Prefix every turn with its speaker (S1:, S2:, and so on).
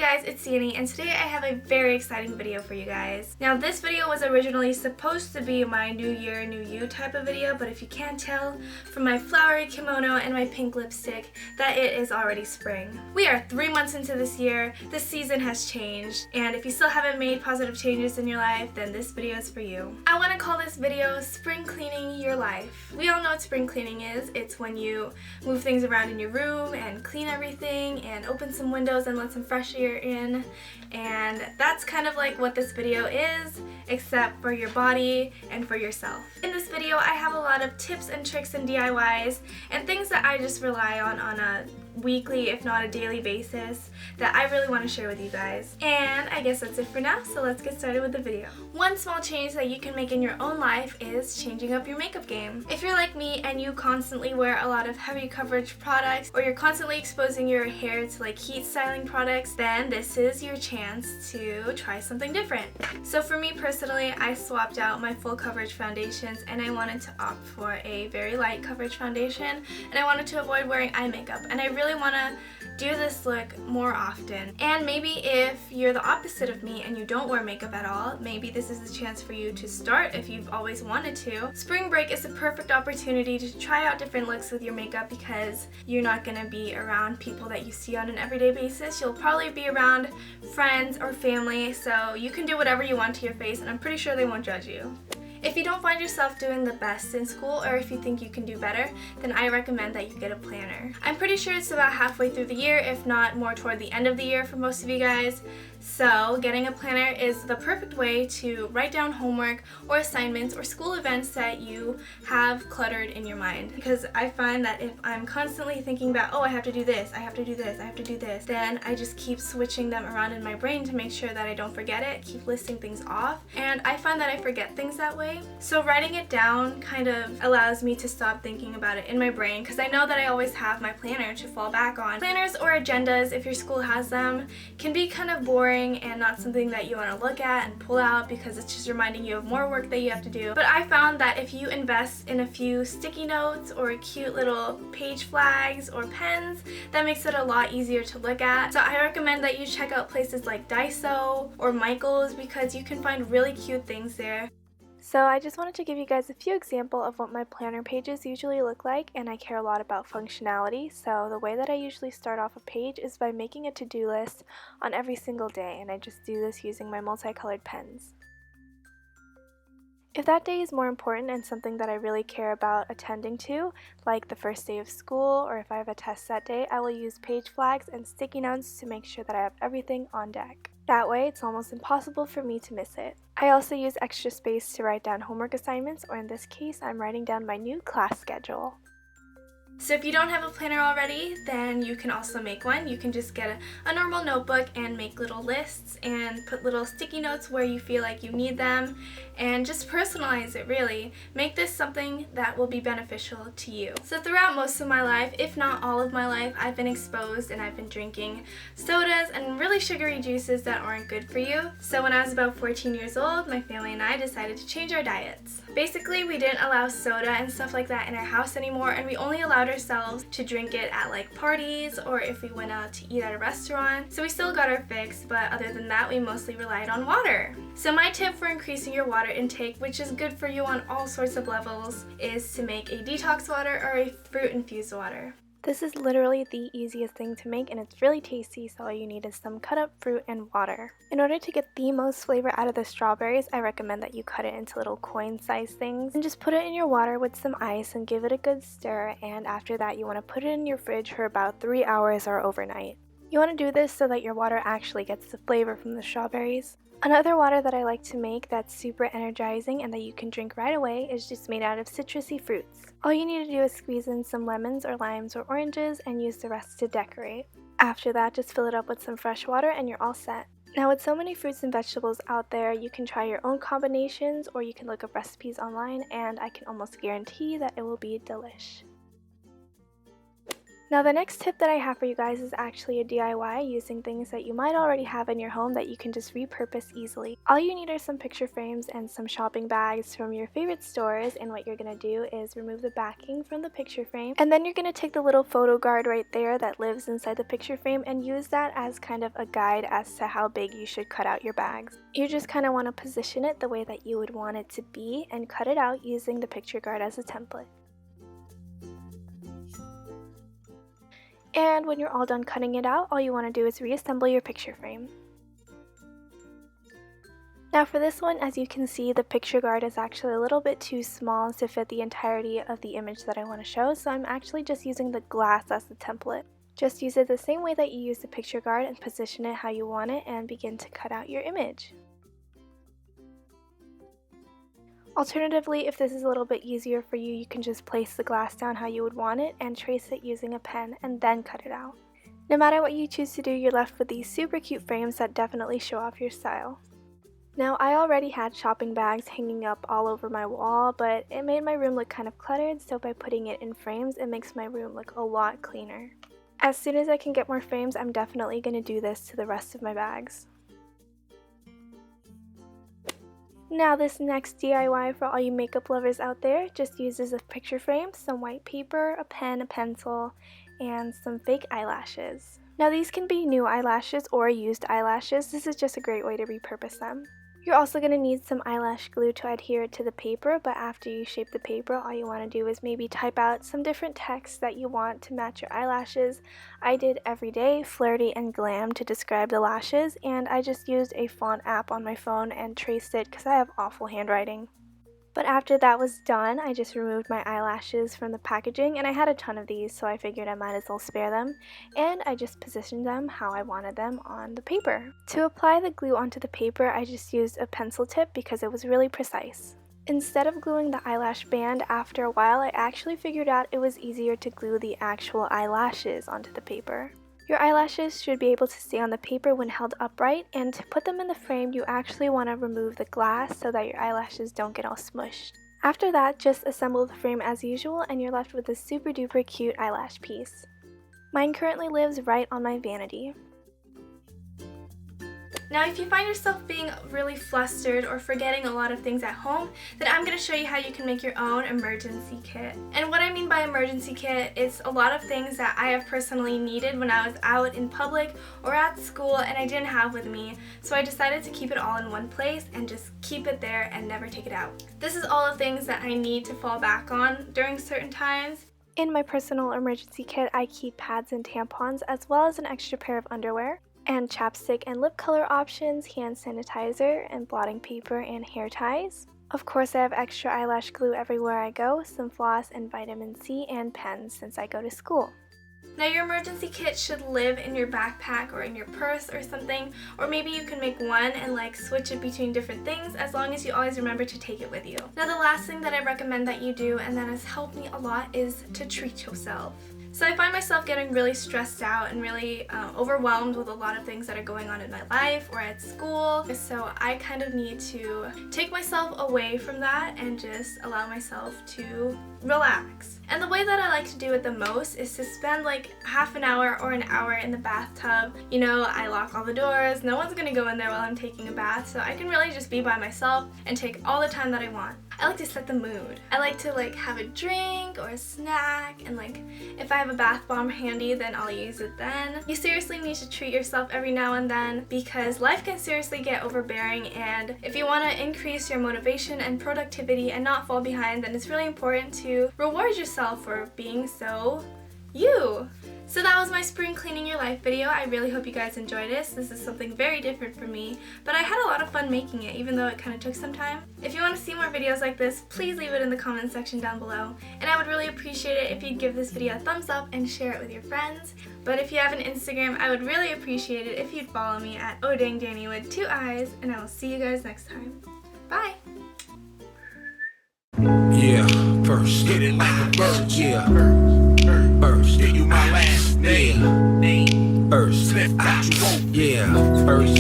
S1: guys, it's Dani, and today I have a very exciting video for you guys. Now this video was originally supposed to be my New Year, New You type of video, but if you can't tell from my flowery kimono and my pink lipstick that it is already spring. We are 3 months into this year, this season has changed, and if you still haven't made positive changes in your life, then this video is for you. I want to call this video Spring Cleaning Your Life. We all know what spring cleaning is. It's when you move things around in your room and clean everything and open some windows and let some fresh air in, and that's kind of like what this video is, except for your body and for yourself. In this video I have a lot of tips and tricks and DIYs and things that I just rely on a weekly if not a daily basis that I really want to share with you guys. And I guess that's it for now, so let's get started with the video. One small change that you can make in your own life is changing up your makeup game. If you're like me and you constantly wear a lot of heavy coverage products, or you're constantly exposing your hair to like heat styling products, then this is your chance to try something different. So for me personally, I swapped out my full coverage foundations and I wanted to opt for a very light coverage foundation, and I wanted to avoid wearing eye makeup, and I really want to do this look more often. And maybe if you're the opposite of me and you don't wear makeup at all, maybe this is the chance for you to start if you've always wanted to. Spring break is a perfect opportunity to try out different looks with your makeup because you're not going to be around people that you see on an everyday basis. You'll probably be around friends or family, so you can do whatever you want to your face and I'm pretty sure they won't judge you. If you don't find yourself doing the best in school, or if you think you can do better, then I recommend that you get a planner. I'm pretty sure it's about halfway through the year, if not more toward the end of the year for most of you guys. So getting a planner is the perfect way to write down homework or assignments or school events that you have cluttered in your mind. Because I find that if I'm constantly thinking about, oh, I have to do this, I have to do this, I have to do this, then I just keep switching them around in my brain to make sure that I don't forget it, keep listing things off, and I find that I forget things that way. So writing it down kind of allows me to stop thinking about it in my brain, because I know that I always have my planner to fall back on. Planners or agendas, if your school has them, can be kind of boring and not something that you want to look at and pull out because it's just reminding you of more work that you have to do. But I found that if you invest in a few sticky notes or cute little page flags or pens, that makes it a lot easier to look at. So I recommend that you check out places like Daiso or Michael's because you can find really cute things there. So I just wanted to give you guys a few examples of what my planner pages usually look like, and I care a lot about functionality. So the way that I usually start off a page is by making a to-do list on every single day, and I just do this using my multicolored pens. If that day is more important and something that I really care about attending to, like the first day of school or if I have a test that day, I will use page flags and sticky notes to make sure that I have everything on deck. That way, it's almost impossible for me to miss it. I also use extra space to write down homework assignments, or in this case, I'm writing down my new class schedule. So if you don't have a planner already, then you can also make one. You can just get a normal notebook and make little lists and put little sticky notes where you feel like you need them and just personalize it really. Make this something that will be beneficial to you. So throughout most of my life, if not all of my life, I've been exposed and I've been drinking sodas and really sugary juices that aren't good for you. So when I was about 14 years old, my family and I decided to change our diets. Basically, we didn't allow soda and stuff like that in our house anymore, and we only allowed ourselves to drink it at like parties or if we went out to eat at a restaurant. So we still got our fix, but other than that we mostly relied on water. So my tip for increasing your water intake, which is good for you on all sorts of levels, is to make a detox water or a fruit infused water. This is literally the easiest thing to make and it's really tasty, so all you need is some cut up fruit and water. In order to get the most flavor out of the strawberries, I recommend that you cut it into little coin-sized things and just put it in your water with some ice and give it a good stir, and after that you want to put it in your fridge for about 3 hours or overnight. You want to do this so that your water actually gets the flavor from the strawberries. Another water that I like to make that's super energizing and that you can drink right away is just made out of citrusy fruits. All you need to do is squeeze in some lemons or limes or oranges and use the rest to decorate. After that, just fill it up with some fresh water and you're all set. Now with so many fruits and vegetables out there, you can try your own combinations or you can look up recipes online, and I can almost guarantee that it will be delish. Now the next tip that I have for you guys is actually a DIY using things that you might already have in your home that you can just repurpose easily. All you need are some picture frames and some shopping bags from your favorite stores, and what you're going to do is remove the backing from the picture frame, and then you're going to take the little photo guard right there that lives inside the picture frame and use that as kind of a guide as to how big you should cut out your bags. You just kind of want to position it the way that you would want it to be and cut it out using the picture guard as a template. And when you're all done cutting it out, all you want to do is reassemble your picture frame. Now for this one, as you can see, the picture guard is actually a little bit too small to fit the entirety of the image that I want to show, so I'm actually just using the glass as the template. Just use it the same way that you use the picture guard and position it how you want it and begin to cut out your image. Alternatively, if this is a little bit easier for you, you can just place the glass down how you would want it and trace it using a pen and then cut it out. No matter what you choose to do, you're left with these super cute frames that definitely show off your style. Now, I already had shopping bags hanging up all over my wall, but it made my room look kind of cluttered, so by putting it in frames, it makes my room look a lot cleaner. As soon as I can get more frames, I'm definitely going to do this to the rest of my bags. Now this next DIY for all you makeup lovers out there just uses a picture frame, some white paper, a pen, a pencil, and some fake eyelashes. Now these can be new eyelashes or used eyelashes. This is just a great way to repurpose them. You're also going to need some eyelash glue to adhere it to the paper, but after you shape the paper, all you want to do is maybe type out some different text that you want to match your eyelashes. I did everyday, flirty, and glam to describe the lashes, and I just used a font app on my phone and traced it because I have awful handwriting. But after that was done, I just removed my eyelashes from the packaging, and I had a ton of these, so I figured I might as well spare them, and I just positioned them how I wanted them on the paper. To apply the glue onto the paper, I just used a pencil tip because it was really precise. Instead of gluing the eyelash band, after a while I actually figured out it was easier to glue the actual eyelashes onto the paper. Your eyelashes should be able to stay on the paper when held upright, and to put them in the frame you actually want to remove the glass so that your eyelashes don't get all smushed. After that, just assemble the frame as usual and you're left with a super duper cute eyelash piece. Mine currently lives right on my vanity. Now if you find yourself being really flustered or forgetting a lot of things at home, then I'm going to show you how you can make your own emergency kit. And what I mean by emergency kit is a lot of things that I have personally needed when I was out in public or at school and I didn't have with me, so I decided to keep it all in one place and just keep it there and never take it out. This is all the things that I need to fall back on during certain times. In my personal emergency kit, I keep pads and tampons as well as an extra pair of underwear, and chapstick and lip color options, hand sanitizer, and blotting paper and hair ties. Of course, I have extra eyelash glue everywhere I go, some floss and vitamin C, and pens since I go to school. Now your emergency kit should live in your backpack or in your purse or something, or maybe you can make one and like switch it between different things as long as you always remember to take it with you. Now the last thing that I recommend that you do, and that has helped me a lot, is to treat yourself. So I find myself getting really stressed out and really overwhelmed with a lot of things that are going on in my life or at school. So I kind of need to take myself away from that and just allow myself to relax. And the way that I like to do it the most is to spend like half an hour or an hour in the bathtub. You know, I lock all the doors, no one's gonna go in there while I'm taking a bath, so I can really just be by myself and take all the time that I want. I like to set the mood. I like to like have a drink or a snack, and like if I have a bath bomb handy, then I'll use it then. You seriously need to treat yourself every now and then because life can seriously get overbearing, and if you want to increase your motivation and productivity and not fall behind, then it's really important to reward yourself for being so you. So that was my spring cleaning your life video. I really hope you guys enjoyed this. This is something very different for me, but I had a lot of fun making it, even though it kind of took some time. If you want to see more videos like this, please leave it in the comment section down below, and I would really appreciate it if you'd give this video a thumbs up and share it with your friends. But if you have an Instagram, I would really appreciate it if you'd follow me at ohdangdanii with 2 eyes, and I will see you guys next time. Bye!
S2: Yeah, first, hit it like a bird, yeah. First, give you my last name. First, yeah. First.